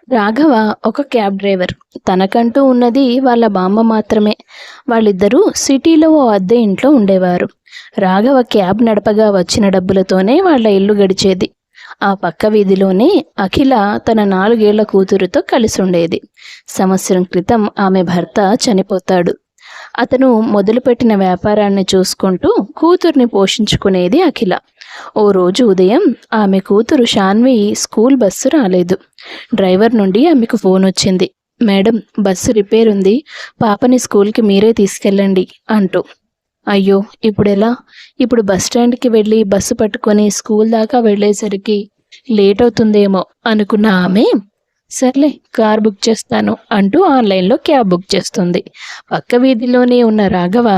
రాఘవ ఒక cab driver. తనకంటూ ఉన్నది వాళ్ళ బామ్మ మాత్రమే. వాళ్ళిద్దరూ సిటీలో ఓ అద్దె ఇంట్లో ఉండేవారు. రాఘవ క్యాబ్ నడపగా వచ్చిన డబ్బులతోనే వాళ్ళ ఇల్లు గడిచేది. ఆ పక్క వీధిలోనే అఖిల తన 4 ఏళ్ల కూతురుతో కలిసి ఉండేది. సంవత్సరం క్రితం ఆమె భర్త చనిపోతాడు. అతను మొదలుపెట్టిన వ్యాపారాన్ని చూసుకుంటూ కూతుర్ని పోషించుకునేది అఖిల. ఓ రోజు ఉదయం ఆమె కూతురు శాన్వి స్కూల్ బస్సు రాలేదు. డ్రైవర్ నుండి ఆమెకు ఫోన్ వచ్చింది. మేడం, బస్సు రిపేర్ ఉంది, పాపని స్కూల్కి మీరే తీసుకెళ్ళండి అంటూ. అయ్యో, ఇప్పుడెలా? ఇప్పుడు బస్ స్టాండ్కి వెళ్ళి బస్సు పట్టుకొని స్కూల్ దాకా వెళ్ళేసరికి లేట్ అవుతుందేమో అనుకున్న ఆమె, సర్లే కార్ బుక్ చేస్తాను అంటూ ఆన్లైన్లో క్యాబ్ బుక్ చేస్తుంది. పక్క వీధిలోనే ఉన్న రాఘవ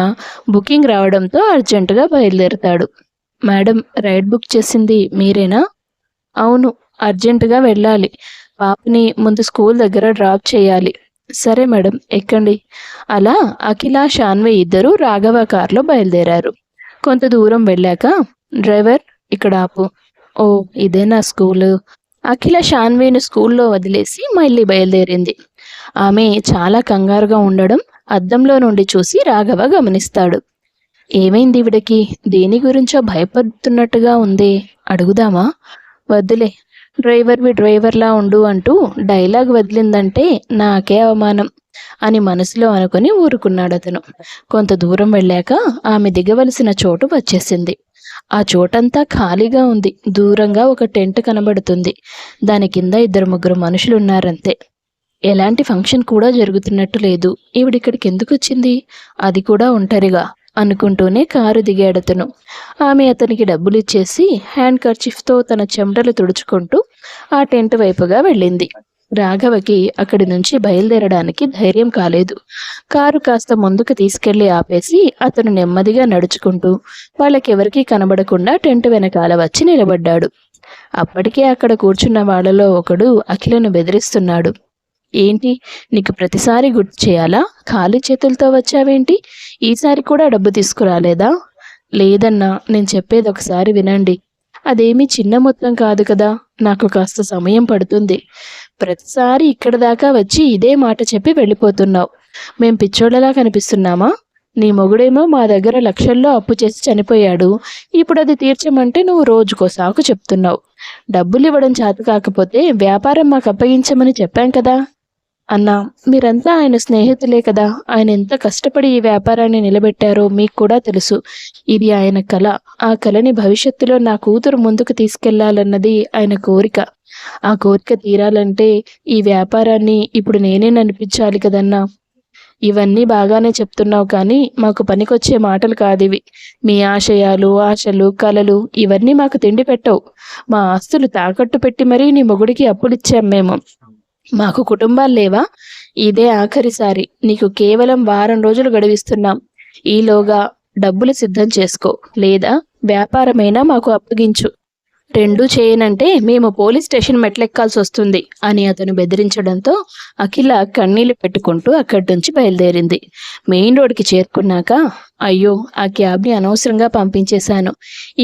బుకింగ్ రావడంతో అర్జెంటుగా బయలుదేరుతాడు. మేడం, రైడ్ బుక్ చేసింది మీరేనా? అవును, అర్జెంటుగా వెళ్ళాలి. పాపని ముందు స్కూల్ దగ్గర డ్రాప్ చేయాలి. సరే మేడం, ఎక్కండి. అలా అఖిల, శాన్వి ఇద్దరూ రాఘవ కార్లో బయలుదేరారు. కొంత దూరం వెళ్ళాక, డ్రైవర్ ఇక్కడ ఆపు. ఓ, ఇదేనా స్కూలు? అఖిల శాన్విని స్కూల్లో వదిలేసి మళ్ళీ బయలుదేరింది. ఆమె చాలా కంగారుగా ఉండడం అద్దంలో నుండి చూసి రాఘవ గమనిస్తాడు. ఏమైంది ఈవిడకి? దేని గురించో భయపడుతున్నట్టుగా ఉంది. అడుగుదామా? వద్దులే, డ్రైవర్వి డ్రైవర్లా ఉండు అంటూ డైలాగ్ వదిలిందంటే నాకే అవమానం అని మనసులో అనుకుని ఊరుకున్నాడతను. కొంత దూరం వెళ్ళాక ఆమె దిగవలసిన చోటు వచ్చేసింది. ఆ చోటంతా ఖాళీగా ఉంది. దూరంగా ఒక టెంట్ కనబడుతుంది. దాని కింద 2-3 మనుషులున్నారంతే. ఎలాంటి ఫంక్షన్ కూడా జరుగుతున్నట్టు లేదు. ఈవిడిక్కడికి ఎందుకు వచ్చింది? అది కూడా ఒంటరిగా అనుకుంటూనే కారు దిగాడతను. ఆమె అతనికి డబ్బులు ఇచ్చేసి హ్యాండ్ కర్చీఫ్తో తన చెమటలు తుడుచుకుంటూ ఆ టెంట్ వైపుగా వెళ్ళింది. రాఘవకి అక్కడి నుంచి బయలుదేరడానికి ధైర్యం కాలేదు. కారు కాస్త ముందుకు తీసుకెళ్లి ఆపేసి అతను నెమ్మదిగా నడుచుకుంటూ వాళ్ళకెవరికీ కనబడకుండా టెంట్ వెనకాల వచ్చి నిలబడ్డాడు. అప్పటికే అక్కడ కూర్చున్న వాళ్ళలో ఒకడు అఖిలను బెదిరిస్తున్నాడు. ఏంటి, నీకు ప్రతిసారి గుర్తు చేయాలా? ఖాళీ చేతులతో వచ్చావేంటి? ఈసారి కూడా డబ్బు తీసుకురాలేదా? లేదన్నా, నేను చెప్పేది ఒకసారి వినండి. అదేమీ చిన్న మొత్తం కాదు కదా, నాకు కాస్త సమయం పడుతుంది. ప్రతిసారి ఇక్కడ దాకా వచ్చి ఇదే మాట చెప్పి వెళ్ళిపోతున్నావు. మేం పిచ్చోళ్ళలా కనిపిస్తున్నామా? నీ మొగుడేమో మా దగ్గర లక్షల్లో అప్పు చేసి చనిపోయాడు. ఇప్పుడు అది తీర్చమంటే నువ్వు రోజుకో సాకు చెప్తున్నావు. డబ్బులు ఇవ్వడం చేత కాకపోతే వ్యాపారం మాకు అప్పగించమని చెప్పాం కదా. అన్నా, మీరంతా ఆయన స్నేహితులే కదా. ఆయన ఎంత కష్టపడి ఈ వ్యాపారాన్ని నిలబెట్టారో మీకు కూడా తెలుసు. ఇది ఆయన కళ. ఆ కళని భవిష్యత్తులో నా కూతురు ముందుకు తీసుకెళ్లాలన్నది ఆయన కోరిక. ఆ కోరిక తీరాలంటే ఈ వ్యాపారాన్ని ఇప్పుడు నేనే నడిపించాలి కదన్నా. ఇవన్నీ బాగానే చెప్తున్నావు, కానీ మాకు పనికొచ్చే మాటలు కాదివి. మీ ఆశయాలు, ఆశలు, కలలు ఇవన్నీ మాకు తిండి పెట్టవు. మా ఆస్తులు తాకట్టు పెట్టి మరీ నీ మొగుడికి అప్పులిచ్చాం మేము. మాకు కుటుంబాలు లేవా? ఇదే ఆఖరిసారి. నీకు కేవలం వారం రోజులు గడువిస్తున్నాం. ఈలోగా డబ్బులు సిద్ధం చేసుకో, లేదా వ్యాపారమైనా మాకు అప్పగించు. రెండూ చేయనంటే మేము పోలీస్ స్టేషన్ మెట్లెక్కాల్సి వస్తుంది అని అతను బెదిరించడంతో అఖిల కన్నీళ్లు పెట్టుకుంటూ అక్కడి నుంచి బయలుదేరింది. మెయిన్ రోడ్కి చేరుకున్నాక, అయ్యో, ఆ క్యాబ్ని అనవసరంగా పంపించేశాను.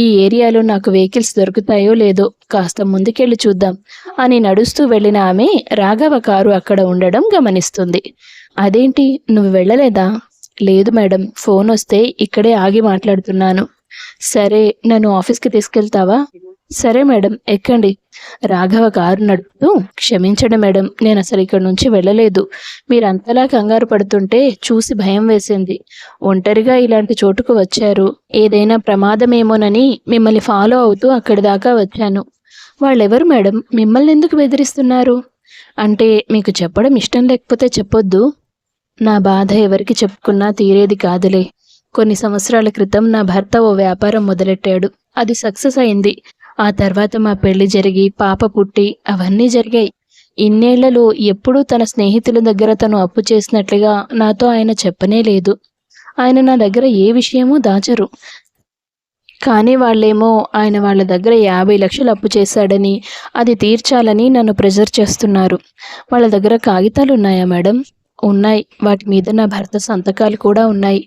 ఈ ఏరియాలో నాకు వెహికల్స్ దొరుకుతాయో లేదో, కాస్త ముందుకెళ్ళి చూద్దాం అని నడుస్తూ వెళ్ళిన ఆమె రాఘవ కారు అక్కడ ఉండడం గమనిస్తుంది. అదేంటి, నువ్వు వెళ్ళలేదా? లేదు మేడం, ఫోన్ వస్తే ఇక్కడే ఆగి మాట్లాడుతున్నాను. సరే, నన్ను ఆఫీస్కి తీసుకెళ్తావా? సరే మేడం, ఎక్కండి. రాఘవ కారు నడుపుతూ, క్షమించండి మేడం, నేను అసలు ఇక్కడి నుంచి వెళ్ళలేదు. మీరంతలా కంగారు పడుతుంటే చూసి భయం వేసింది. ఒంటరిగా ఇలాంటి చోటుకు వచ్చారు, ఏదైనా ప్రమాదమేమోనని మిమ్మల్ని ఫాలో అవుతూ అక్కడి దాకా వచ్చాను. వాళ్ళెవరు మేడం? మిమ్మల్ని ఎందుకు బెదిరిస్తున్నారు? అంటే మీకు చెప్పడం ఇష్టం లేకపోతే చెప్పొద్దు. నా బాధ ఎవరికి చెప్పుకున్నా తీరేది కాదులే. కొన్ని సంవత్సరాల క్రితం నా భర్త ఓ వ్యాపారం మొదలెట్టాడు. అది సక్సెస్ అయింది. ఆ తర్వాత మా పెళ్లి జరిగి పాప పుట్టి అవన్నీ జరిగాయి. ఇన్నేళ్లలో ఎప్పుడూ తన స్నేహితుల దగ్గర తను అప్పు చేసినట్లుగా నాతో ఆయన చెప్పనే లేదు. ఆయన నా దగ్గర ఏ విషయమూ దాచరు. కానీ వాళ్ళేమో ఆయన వాళ్ళ దగ్గర 50 లక్షలు అప్పు చేశాడని, అది తీర్చాలని నన్ను ప్రెజర్ చేస్తున్నారు. వాళ్ళ దగ్గర కాగితాలు ఉన్నాయా మేడం? ఉన్నాయి. వాటి మీద నా భర్త సంతకాలు కూడా ఉన్నాయి.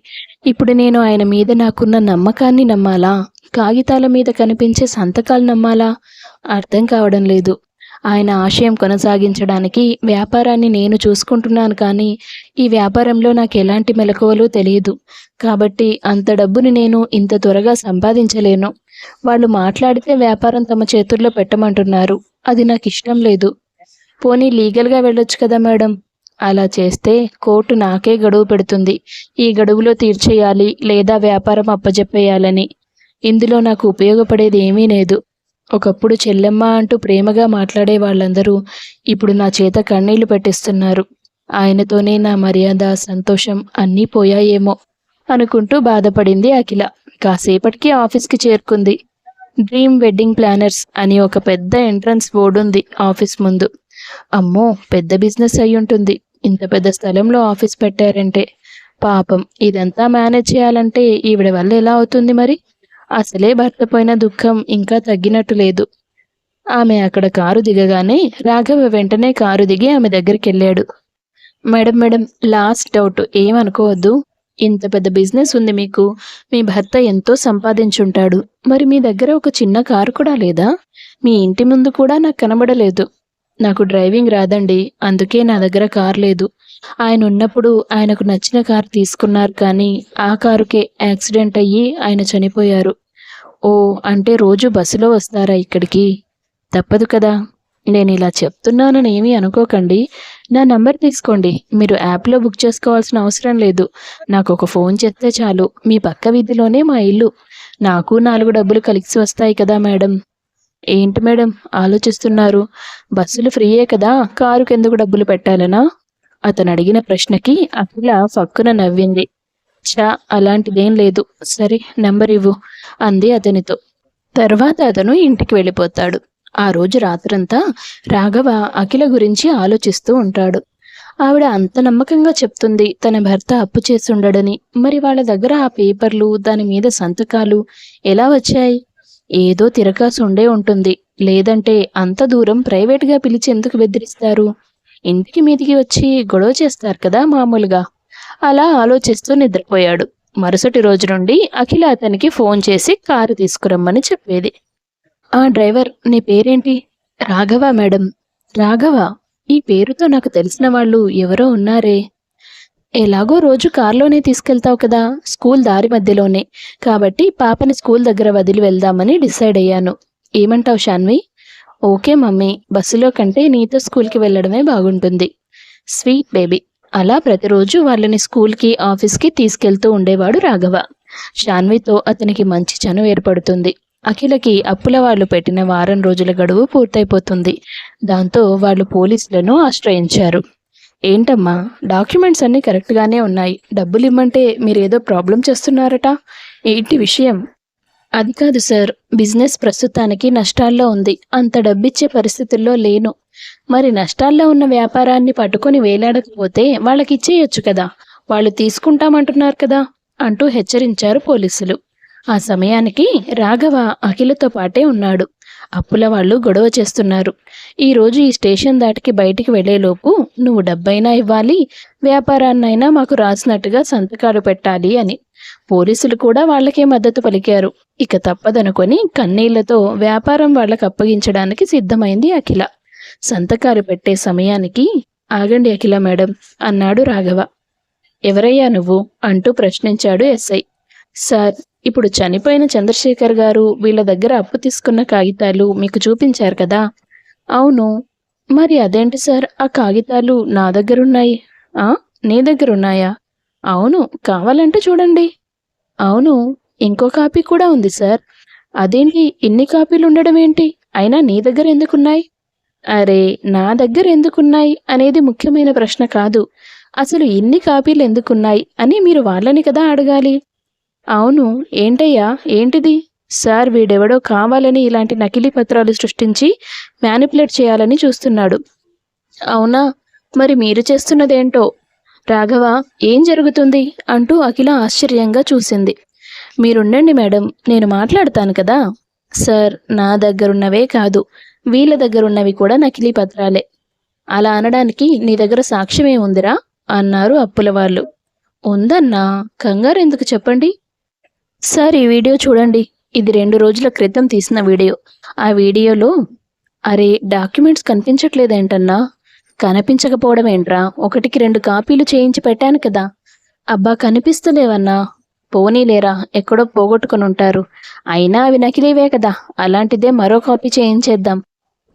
ఇప్పుడు నేను ఆయన మీద నాకున్న నమ్మకాన్ని నమ్మాలా, కాగితాల మీద కనిపించే సంతకాలు నమ్మాలా? అర్థం కావడం లేదు. ఆయన ఆశయం కొనసాగించడానికి వ్యాపారాన్ని నేను చూసుకుంటున్నాను, కానీ ఈ వ్యాపారంలో నాకు ఎలాంటి మెలకువలు తెలియదు. కాబట్టి అంత డబ్బుని నేను ఇంత త్వరగా సంపాదించలేను. వాళ్ళు మాట్లాడితే వ్యాపారం తమ చేతుల్లో పెట్టమంటున్నారు. అది నాకు ఇష్టం లేదు. పోనీ లీగల్గా వెళ్ళొచ్చు కదా మేడం. అలా చేస్తే కోర్టు నాకే గడువు పెడుతుంది. ఈ గడువులో తీర్చేయాలి లేదా వ్యాపారం అప్పజెప్పేయాలని. ఇందులో నాకు ఉపయోగపడేది ఏమీ లేదు. ఒకప్పుడు చెల్లెమ్మ అంటూ ప్రేమగా మాట్లాడే వాళ్ళందరూ ఇప్పుడు నా చేత కన్నీళ్లు పెట్టిస్తున్నారు. ఆయనతోనే నా మర్యాద, సంతోషం అన్నీ పోయాయేమో అనుకుంటూ బాధపడింది అఖిల. కాసేపటికి ఆఫీస్కి చేరుకుంది. డ్రీమ్ వెడ్డింగ్ ప్లానర్స్ అని ఒక పెద్ద ఎంట్రన్స్ బోర్డు ఉంది ఆఫీస్ ముందు. అమ్మో, పెద్ద బిజినెస్ అయి ఉంటుంది. ఇంత పెద్ద స్థలంలో ఆఫీస్ పెట్టారంటే. పాపం, ఇదంతా మేనేజ్ చేయాలంటే ఈవిడ వల్ల ఎలా అవుతుంది మరి? అసలే భర్త పోయిన దుఃఖం ఇంకా తగ్గినట్టు లేదు. ఆమె అక్కడ కారు దిగగానే రాఘవ వెంటనే కారు దిగి ఆమె దగ్గరికి వెళ్ళాడు. మేడం మేడం, లాస్ట్ డౌట్, ఏమనుకోవద్దు. ఇంత పెద్ద బిజినెస్ ఉంది మీకు. మీ భర్త ఎంతో సంపాదించుంటాడు. మరి మీ దగ్గర ఒక చిన్న కారు కూడా లేదా? మీ ఇంటి ముందు కూడా నాకు కనబడలేదు. నాకు డ్రైవింగ్ రాదండి, అందుకే నా దగ్గర కార్ లేదు. ఆయన ఉన్నప్పుడు ఆయనకు నచ్చిన కారు తీసుకున్నారు, కానీ ఆ కారుకే యాక్సిడెంట్ అయ్యి ఆయన చనిపోయారు. ఓ, అంటే రోజు బస్సులో వస్తారా ఇక్కడికి? తప్పదు కదా. నేను ఇలా చెప్తున్నానని ఏమీ అనుకోకండి. నా నంబర్ తీసుకోండి. మీరు యాప్లో బుక్ చేసుకోవాల్సిన అవసరం లేదు. నాకు ఒక ఫోన్ చేస్తే చాలు. మీ పక్క వీధిలోనే మా ఇల్లు. నాకు 4 డబ్బులు కలిసి వస్తాయి కదా మేడం. ఏంటి మేడం ఆలోచిస్తున్నారు? బస్సులు ఫ్రీయే కదా, కారుకి ఎందుకు డబ్బులు పెట్టాలనా? అతను అడిగిన ప్రశ్నకి అఖిల ఫక్కున నవ్వింది. చా, అలాంటిదేం లేదు. సరే, నెంబర్ ఇవ్వు అంది అతనితో. తర్వాత అతను ఇంటికి వెళ్ళిపోతాడు. ఆ రోజు రాత్రంతా రాఘవ అఖిల గురించి ఆలోచిస్తూ ఉంటాడు. ఆవిడ అంత నమ్మకంగా చెప్తుంది తన భర్త అప్పు చేసి ఉండడని. మరి వాళ్ళ దగ్గర ఆ పేపర్లు, దాని మీద సంతకాలు ఎలా వచ్చాయి? ఏదో తిరకాసు ఉండే ఉంటుంది. లేదంటే అంత దూరం ప్రైవేట్గా పిలిచి ఎందుకు బెదిరిస్తారు? ఇంటికి మీదికి వచ్చి గొడవ చేస్తారు కదా మామూలుగా. అలా ఆలోచిస్తూ నిద్రపోయాడు. మరుసటి రోజు నుండి అఖిల అతనికి ఫోన్ చేసి కారు తీసుకురమ్మని చెప్పేది. ఆ డ్రైవర్, నీ పేరేంటి? రాఘవ మేడం. రాఘవ? ఈ పేరుతో నాకు తెలిసిన వాళ్ళు ఎవరో ఉన్నారే. ఎలాగో రోజు కారులోనే తీసుకెళ్తావు కదా, స్కూల్ దారి మధ్యలోనే. కాబట్టి పాపని స్కూల్ దగ్గర వదిలి వెళ్దామని డిసైడ్ అయ్యాను. ఏమంటావు శాన్వి? ఓకే మమ్మీ, బస్సులో కంటే నీతో స్కూల్కి వెళ్ళడమే బాగుంటుంది. Sweet baby. అలా ప్రతిరోజు వాళ్ళని స్కూల్కి, ఆఫీస్కి తీసుకెళ్తూ ఉండేవాడు రాఘవ. శాన్వితో అతనికి మంచి చనువు ఏర్పడుతుంది. అఖిలకి అప్పుల వాళ్ళు పెట్టిన వారం రోజుల గడువు పూర్తయిపోతుంది. దాంతో వాళ్ళు పోలీసులను ఆశ్రయించారు. ఏంటమ్మా, డాక్యుమెంట్స్ అన్నీ కరెక్ట్గానే ఉన్నాయి. డబ్బులు ఇమ్మంటే మీరేదో ప్రాబ్లం చేస్తున్నారట. ఏంటి విషయం? అది కాదు సార్, బిజినెస్ ప్రస్తుతానికి నష్టాల్లో ఉంది. అంత డబ్బిచ్చే పరిస్థితుల్లో లేను. మరి నష్టాల్లో ఉన్న వ్యాపారాన్ని పట్టుకొని వేలాడకపోతే వాళ్ళకి ఇచ్చేయొచ్చు కదా. వాళ్ళు తీసుకుంటామంటున్నారు కదా అంటూ హెచ్చరించారు పోలీసులు. ఆ సమయానికి రాఘవ అఖిలతో పాటే ఉన్నాడు. అప్పుల వాళ్ళు గొడవ చేస్తున్నారు. ఈరోజు ఈ స్టేషన్ దాటికి బయటికి వెళ్లేలోపు నువ్వు డబ్బైనా ఇవ్వాలి, వ్యాపారాన్నైనా మాకు రాసినట్టుగా సంతకాలు పెట్టాలి అని. పోలీసులు కూడా వాళ్ళకే మద్దతు పలికారు. ఇక తప్పదనుకొని కన్నీళ్లతో వ్యాపారం వాళ్ళకు అప్పగించడానికి సిద్ధమైంది అఖిల. సంతకాలు పెట్టే సమయానికి, ఆగండి అఖిల మేడం అన్నాడు రాఘవ. ఎవరయ్యా నువ్వు అంటూ ప్రశ్నించాడు ఎస్ఐ. సార్, ఇప్పుడు చనిపోయిన చంద్రశేఖర్ గారు వీళ్ళ దగ్గర అప్పు తీసుకున్న కాగితాలు మీకు చూపించారు కదా. అవును. మరి అదేంటి సార్, ఆ కాగితాలు నా దగ్గరున్నాయి. నీ దగ్గరున్నాయా? అవును, కావాలంటే చూడండి. అవును, ఇంకో కాపీ కూడా ఉంది సార్. అదేంటి, ఇన్ని కాపీలు ఉండడం ఏంటి? అయినా నీ దగ్గర ఎందుకున్నాయి? అరే, నా దగ్గర ఎందుకున్నాయి అనేది ముఖ్యమైన ప్రశ్న కాదు. అసలు ఇన్ని కాపీలు ఎందుకున్నాయి అని మీరు వాళ్ళని కదా అడగాలి. అవును, ఏంటయ్యా, ఏంటిది? సార్, వీడెవడో కావాలని ఇలాంటి నకిలీ పత్రాలు సృష్టించి మ్యానిపులేట్ చేయాలని చూస్తున్నాడు. అవునా? మరి మీరు చేస్తున్నదేంటో? రాఘవ, ఏం జరుగుతుంది అంటూ అఖిల ఆశ్చర్యంగా చూసింది. మీరుండండి మేడం, నేను మాట్లాడతాను కదా. సార్, నా దగ్గరున్నవే కాదు, వీళ్ళ దగ్గరున్నవి కూడా నకిలీ పత్రాలే. అలా అనడానికి నీ దగ్గర సాక్ష్యమేముందిరా అన్నారు అప్పుల వాళ్ళు. ఉందన్నా, కంగారు ఎందుకు చెప్పండి. సార్, ఈ వీడియో చూడండి. ఇది 2 రోజుల క్రితం తీసిన వీడియో. ఆ వీడియోలో అరే డాక్యుమెంట్స్ కనిపించట్లేదేంటన్నా? కనిపించకపోవడం ఏంట్రా? 1కి 2 కాపీలు చేయించి పెట్టాను కదా. అబ్బా కనిపిస్తలేవన్నా. పోనీలేరా, ఎక్కడో పోగొట్టుకునుంటారు. అయినా అవి నకిలీవే కదా, అలాంటిదే మరో కాపీ చేయించేద్దాం.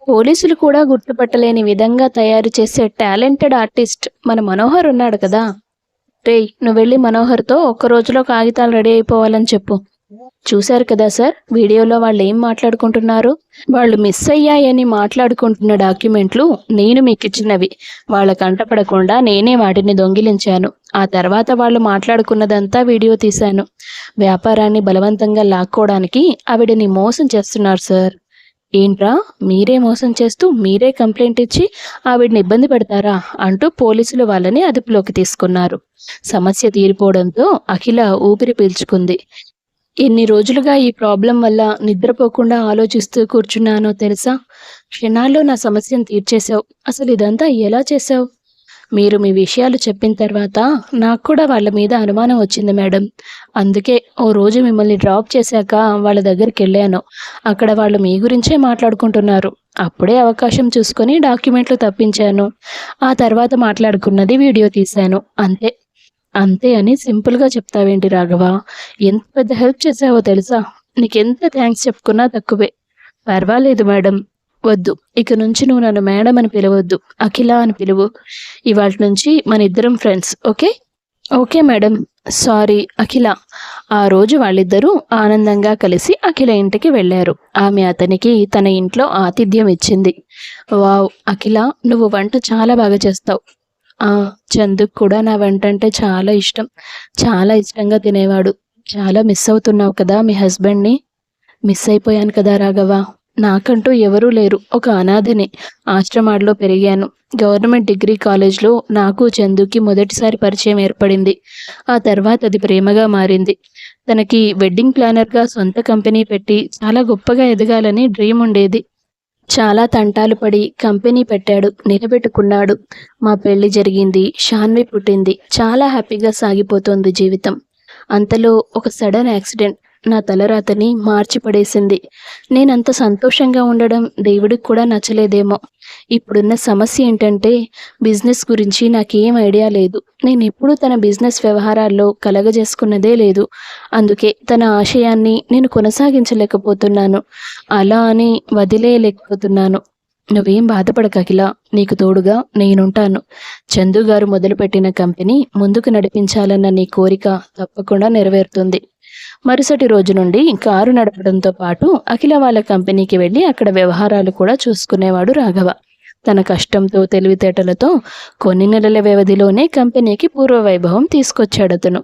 పోలీసులు కూడా గుర్తుపట్టలేని విధంగా తయారు చేసే టాలెంటెడ్ ఆర్టిస్ట్ మన మనోహర్ ఉన్నాడు కదా. రేయ్, నువ్వెళ్ళి మనోహర్తో ఒక్క రోజులో కాగితాలు రెడీ అయిపోవాలని చెప్పు. చూశారు కదా సార్, వీడియోలో వాళ్ళు ఏం మాట్లాడుకుంటున్నారు? వాళ్ళు మిస్ అయ్యాయని మాట్లాడుకుంటున్న డాక్యుమెంట్లు నేను మీకు ఇచ్చినవి. వాళ్ళ కంటపడకుండా నేనే వాటిని దొంగిలించాను. ఆ తర్వాత వాళ్ళు మాట్లాడుకున్నదంతా వీడియో తీశాను. వ్యాపారాన్ని బలవంతంగా లాక్కోవడానికి ఆవిడని మోసం చేస్తున్నారు సార్. ఏంట్రా, మీరే మోసం చేస్తూ మీరే కంప్లైంట్ ఇచ్చి ఆవిడని ఇబ్బంది పెడతారా అంటూ పోలీసులు వాళ్ళని అదుపులోకి తీసుకున్నారు. సమస్య తీరిపోవడంతో అఖిల ఊపిరి పీల్చుకుంది. ఎన్ని రోజులుగా ఈ ప్రాబ్లం వల్ల నిద్రపోకుండా ఆలోచిస్తూ కూర్చున్నానో తెలుసా? క్షణాల్లో నా సమస్యను తీర్చేశావు. అసలు ఇదంతా ఎలా చేశావు? మీరు మీ విషయాలు చెప్పిన తర్వాత నాకు కూడా వాళ్ళ మీద అనుమానం వచ్చింది మేడం. అందుకే ఓ రోజు మిమ్మల్ని డ్రాప్ చేశాక వాళ్ళ దగ్గరికి వెళ్ళాను. అక్కడ వాళ్ళు మీ గురించే మాట్లాడుకుంటున్నారు. అప్పుడే అవకాశం చూసుకొని డాక్యుమెంట్లు తప్పించాను. ఆ తర్వాత మాట్లాడుకున్నది వీడియో తీశాను. అంతే. అంతే అని సింపుల్గా చెప్తావేంటి రాఘవ? ఎంత పెద్ద హెల్ప్ చేసావో తెలుసా? నీకెంత థ్యాంక్స్ చెప్పుకున్నా తక్కువే. పర్వాలేదు మేడం. వద్దు, ఇక నుంచి నువ్వు నన్ను మేడం అని పిలవద్దు, అఖిల అని పిలువు. ఇవాళ నుంచి మన ఇద్దరం friends, okay? Okay madam. Sorry Akhila. ఆ రోజు వాళ్ళిద్దరూ ఆనందంగా కలిసి అఖిల ఇంటికి వెళ్ళారు. ఆమె అతనికి తన ఇంట్లో ఆతిథ్యం ఇచ్చింది. వావ్ అఖిల, నువ్వు వంట చాలా బాగా చేస్తావు. చందుకు కూడా నా వంట అంటే చాలా ఇష్టం. చాలా ఇష్టంగా తినేవాడు. చాలా మిస్ అవుతున్నావు కదా మీ హస్బెండ్ని? మిస్ అయిపోయాను కదా రాఘవ. నాకంటూ ఎవరూ లేరు, ఒక అనాథని. ఆశ్రమాల్లో పెరిగాను. గవర్నమెంట్ డిగ్రీ కాలేజ్లో నాకు చందుకి మొదటిసారి పరిచయం ఏర్పడింది. ఆ తర్వాత అది ప్రేమగా మారింది. తనకి వెడ్డింగ్ ప్లానర్గా సొంత కంపెనీ పెట్టి చాలా గొప్పగా ఎదగాలని డ్రీమ్ ఉండేది. చాలా తంటాలు పడి కంపెనీ పెట్టాడు, నిలబెట్టుకున్నాడు. మా పెళ్లి జరిగింది, షాన్వి పుట్టింది. చాలా హ్యాపీగా సాగిపోతోంది జీవితం. అంతలో ఒక సడన్ యాక్సిడెంట్ నా తలరాతని మార్చిపడేసింది. నేనంత సంతోషంగా ఉండడం దేవుడికి కూడా నచ్చలేదేమో. ఇప్పుడున్న సమస్య ఏంటంటే బిజినెస్ గురించి నాకేం ఐడియా లేదు. నేను ఎప్పుడూ తన బిజినెస్ వ్యవహారాల్లో కలగజేసుకున్నదే లేదు. అందుకే తన ఆశయాన్ని నేను కొనసాగించలేకపోతున్నాను. అలా అని వదిలేయలేకపోతున్నాను. నువ్వేం బాధపడక అఖిల, నీకు తోడుగా నేనుంటాను. చందు గారు మొదలుపెట్టిన కంపెనీ ముందుకు నడిపించాలన్న నీ కోరిక తప్పకుండా నెరవేరుతుంది. మరుసటి రోజు నుండి కారు నడపడంతో పాటు అఖిల వాళ్ళ కంపెనీకి వెళ్ళి అక్కడ వ్యవహారాలు కూడా చూసుకునేవాడు రాఘవ. తన కష్టంతో తెలివితేటలతో కొన్ని నెలల వ్యవధిలోనే కంపెనీకి పూర్వవైభవం తీసుకొచ్చాడతను.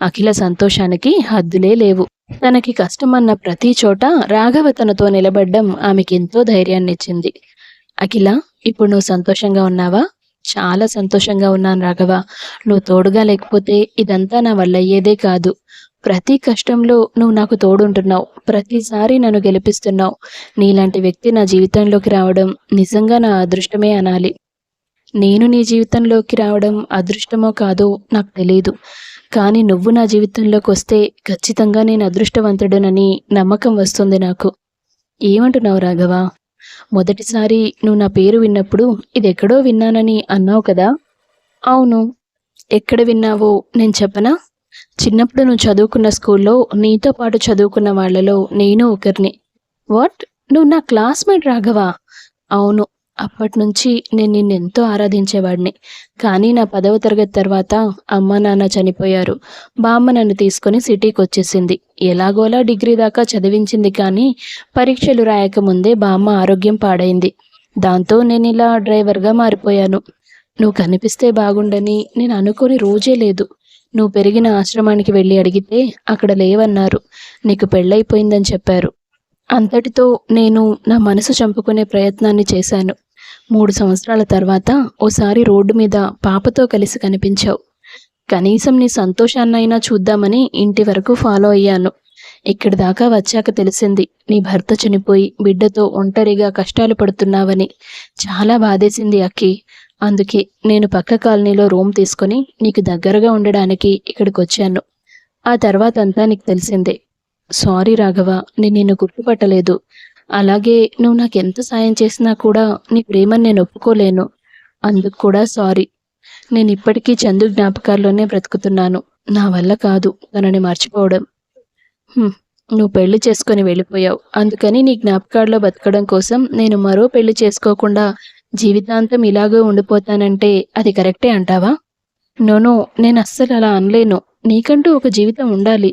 అఖిల సంతోషానికి హద్దులే లేవు. తనకి కష్టమన్న ప్రతి చోట రాఘవ తనతో నిలబడ్డం ఆమెకెంతో ధైర్యాన్నిచ్చింది. అఖిల, ఇప్పుడు నువ్వు సంతోషంగా ఉన్నావా? చాలా సంతోషంగా ఉన్నాను రాఘవ. నువ్వు తోడుగా లేకపోతే ఇదంతా నా వల్ల అయ్యేదే కాదు. ప్రతి కష్టంలో నువ్వు నాకు తోడుంటున్నావు. ప్రతిసారి నన్ను గెలిపిస్తున్నావు. నీలాంటి వ్యక్తి నా జీవితంలోకి రావడం నిజంగా నా అదృష్టమే అనాలి. నేను నీ జీవితంలోకి రావడం అదృష్టమో కాదో నాకు తెలియదు. కానీ నువ్వు నా జీవితంలోకి వస్తే ఖచ్చితంగా నేను అదృష్టవంతుడనని నమ్మకం వస్తుంది నాకు. ఏమంటున్నావు రాఘవ? మొదటిసారి నువ్వు నా పేరు విన్నప్పుడు ఇదెక్కడో విన్నానని అన్నావు కదా? అవును. ఎక్కడ విన్నావో నేను చెప్పనా? చిన్నప్పుడు నువ్వు చదువుకున్న స్కూల్లో నీతో పాటు చదువుకున్న వాళ్ళలో నేను ఒకరిని. వాట్? నువ్వు నా క్లాస్మేట్ రాఘవా? అవును. అప్పటి నుంచి నేను నిన్నెంతో ఆరాధించేవాడిని. కానీ నా 10వ తరగతి తర్వాత అమ్మ నాన్న చనిపోయారు. బామ్మ నన్ను తీసుకొని సిటీకి వచ్చేసింది. ఎలాగోలా డిగ్రీ దాకా చదివించింది, కానీ పరీక్షలు రాయకముందే బామ్మ ఆరోగ్యం పాడైంది. దాంతో నేను ఇలా డ్రైవర్గా మారిపోయాను. నువ్వు కనిపిస్తే బాగుండని నేను అనుకోని రోజే లేదు. నువ్వు పెరిగిన ఆశ్రమానికి వెళ్ళి అడిగితే అక్కడ లేవన్నారు. నీకు పెళ్ళైపోయిందని చెప్పారు. అంతటితో నేను నా మనసు చంపుకునే ప్రయత్నాన్ని చేశాను. 3 సంవత్సరాల తర్వాత ఓసారి రోడ్డు మీద పాపతో కలిసి కనిపించావు. కనీసం నీ సంతోషాన్నైనా చూద్దామని ఇంటి వరకు ఫాలో అయ్యాను. ఇక్కడి దాకా వచ్చాక తెలిసింది నీ భర్త చనిపోయి బిడ్డతో ఒంటరిగా కష్టాలు పడుతున్నావని. చాలా బాధేసింది అక్కి. అందుకే నేను పక్క కాలనీలో రూమ్ తీసుకొని నీకు దగ్గరగా ఉండడానికి ఇక్కడికి వచ్చాను. ఆ తర్వాత అంతా నీకు తెలిసిందే. సారీ రాఘవ, నేను నిన్ను గుర్తుపట్టలేదు. అలాగే నువ్వు నాకెంత సాయం చేసినా కూడా నీ ప్రేమని నేను ఒప్పుకోలేను. అందుకు కూడా సారీ. నేను ఇప్పటికీ చందు జ్ఞాపకాల్లోనే బ్రతుకుతున్నాను. నా వల్ల కాదు తనని మర్చిపోవడం. నువ్వు పెళ్లి చేసుకొని వెళ్ళిపోయావు. అందుకని నీ జ్ఞాపకాల్లో బతకడం కోసం నేను మరో పెళ్లి చేసుకోకుండా జీవితాంతం ఇలాగే ఉండిపోతానంటే అది కరెక్టే అంటావా? నోనో, నేను అస్సలు అలా అనలేను. నీకంటూ ఒక జీవితం ఉండాలి.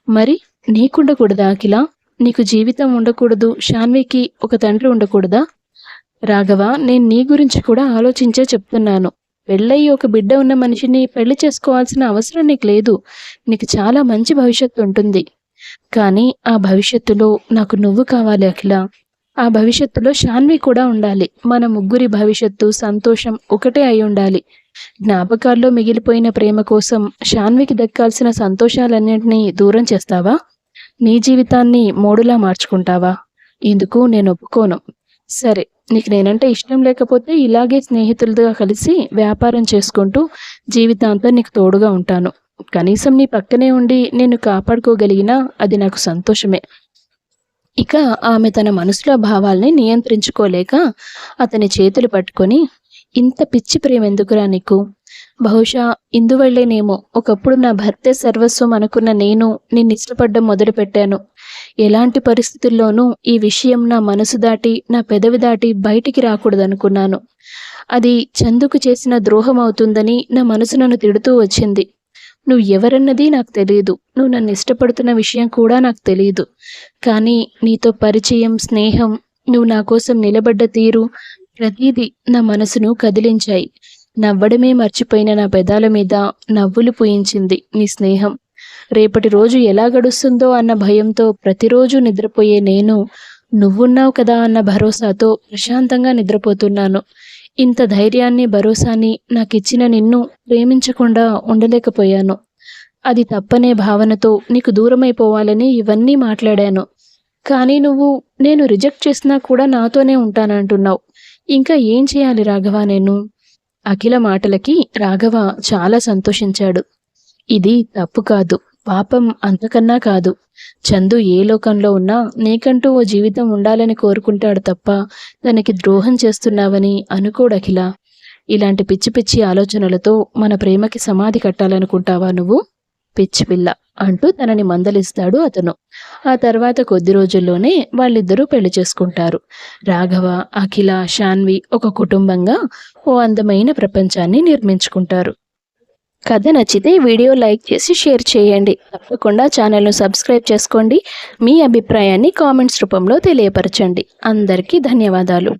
మరి నీకుండకూడదా అఖిల? నీకు జీవితం ఉండకూడదు, శాన్వికి ఒక తండ్రి ఉండకూడదా? రాఘవ, నేను నీ గురించి కూడా ఆలోచించే చెప్తున్నాను. పెళ్ళయి ఒక బిడ్డ ఉన్న మనిషిని పెళ్లి చేసుకోవాల్సిన అవసరం నీకు లేదు. నీకు చాలా మంచి భవిష్యత్తు ఉంటుంది. కానీ ఆ భవిష్యత్తులో నాకు నువ్వు కావాలి అఖిల. ఆ భవిష్యత్తులో శాన్వి కూడా ఉండాలి. మన ముగ్గురి భవిష్యత్తు, సంతోషం ఒకటే అయి ఉండాలి. జ్ఞాపకాల్లో మిగిలిపోయిన ప్రేమ కోసం శాన్వికి దక్కాల్సిన సంతోషాలన్నింటినీ దూరం చేస్తావా? నీ జీవితాన్ని మోడులా మార్చుకుంటావా? ఇందుకు నేను ఒప్పుకోను. సరే, నీకు నేనంటే ఇష్టం లేకపోతే ఇలాగే స్నేహితులుగా కలిసి వ్యాపారం చేసుకుంటూ జీవితాంతం నీకు తోడుగా ఉంటాను. కనీసం నీ పక్కనే ఉండి నేను కాపాడుకోగలిగినా అది నాకు సంతోషమే. ఇక ఆమె తన మనసులో భావాల్ని నియంత్రించుకోలేక అతని చేతులు పట్టుకొని, ఇంత పిచ్చి ప్రేమ ఎందుకురా నీకు? బహుశా ఇందువల్లేనేమో ఒకప్పుడు నా భర్తే సర్వస్వం అనుకున్న నేను నిన్ను ఇష్టపడ్డం మొదలుపెట్టాను. ఎలాంటి పరిస్థితుల్లోనూ ఈ విషయం నా మనసు దాటి, నా పెదవి దాటి బయటికి రాకూడదనుకున్నాను. అది చందుకు చేసిన ద్రోహం అవుతుందని నా మనసు నన్ను తిడుతూ వచ్చింది. నువ్వు ఎవరన్నది నాకు తెలియదు. నువ్వు నన్ను ఇష్టపడుతున్న విషయం కూడా నాకు తెలియదు. కానీ నీతో పరిచయం, స్నేహం, నువ్వు నా కోసం నిలబడ్డ తీరు, ప్రతిదీ నా మనసును కదిలించాయి. నవ్వడమే మర్చిపోయిన నా పెదాల మీద నవ్వులు పూయించింది నీ స్నేహం. రేపటి రోజు ఎలా గడుస్తుందో అన్న భయంతో ప్రతిరోజు నిద్రపోయే నేను, నువ్వున్నావు కదా అన్న భరోసాతో ప్రశాంతంగా నిద్రపోతున్నాను. ఇంత ధైర్యాన్ని, భరోసాని నాకిచ్చిన నిన్ను ప్రేమించకుండా ఉండలేకపోయాను. అది తప్పనే భావనతో నీకు దూరమైపోవాలని ఇవన్నీ మాట్లాడాను. కానీ నువ్వు నేను రిజెక్ట్ చేసినా కూడా నాతోనే ఉంటానంటున్నావు. ఇంకా ఏం చేయాలి రాఘవ నేను? అఖిల మాటలకి రాఘవ చాలా సంతోషించాడు. ఇది తప్పు కాదు, పాపం అంతకన్నా కాదు. చందు ఏ లోకంలో ఉన్నా నీకంటూ ఓ జీవితం ఉండాలని కోరుకుంటాడు తప్ప తనకి ద్రోహం చేస్తున్నావని అనుకోడు అఖిల. ఇలాంటి పిచ్చి పిచ్చి ఆలోచనలతో మన ప్రేమకి సమాధి కట్టాలనుకుంటావా నువ్వు? పిచ్చి పిల్ల అంటూ తనని మందలిస్తాడు అతను. ఆ తర్వాత కొద్ది రోజుల్లోనే వాళ్ళిద్దరూ పెళ్లి చేసుకుంటారు. రాఘవ, అఖిల, శాన్వి ఒక కుటుంబంగా ఓ అందమైన ప్రపంచాన్ని నిర్మించుకుంటారు. కథ నచ్చితే వీడియో లైక్ చేసి షేర్ చేయండి. తప్పకుండా ఛానల్ను సబ్స్క్రైబ్ చేసుకోండి. మీ అభిప్రాయాన్ని కామెంట్స్ రూపంలో తెలియపరచండి. అందరికీ ధన్యవాదాలు.